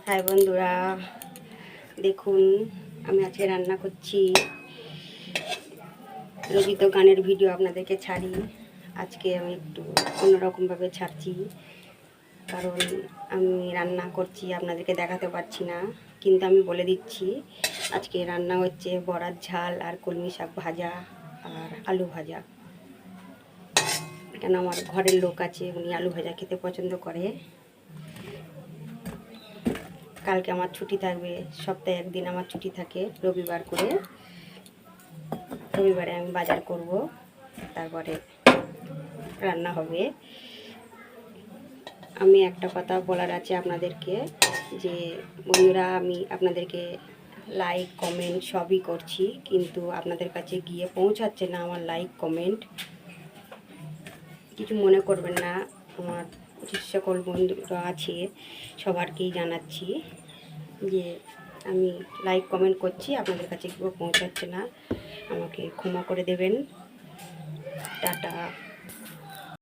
High বন্ধুরা, দেখুন আমি আজকে রান্না করছি। রোজই তো গানের ভিডিও আপনাদেরকে ছাড়ি, আজকে আমি একটু অন্যরকমভাবে ছাড়ছি। কারণ আমি রান্না করছি, আপনাদেরকে দেখাতে পারছি না, কিন্তু আমি বলে দিচ্ছি আজকে রান্না হচ্ছে বড়ার ঝাল আর কলমি শাক ভাজা আর আলু ভাজা। কেন আমার ঘরের লোক আছে, উনি আলু ভাজা খেতে পছন্দ করে। কালকে আমার ছুটি থাকবে, সপ্তাহে একদিন আমার ছুটি থাকে রবিবার করে। রবিবারে আমি বাজার করব, তারপরে রান্না হবে। আমি একটা কথা বলার আছে আপনাদেরকে, যে বন্ধুরা আমি আপনাদেরকে লাইক কমেন্ট সবই করছি, কিন্তু আপনাদের কাছে গিয়ে পৌঁছাচ্ছে না আমার লাইক কমেন্ট। কিছু মনে করবেন না, আমার যে সকল বন্ধুরা আছে সবারকেই জানাচ্ছি যে আমি লাইক কমেন্ট করছি, আপনাদের কাছে কেউ পৌঁছাচ্ছে না, আমাকে ক্ষমা করে দেবেন। টাটা।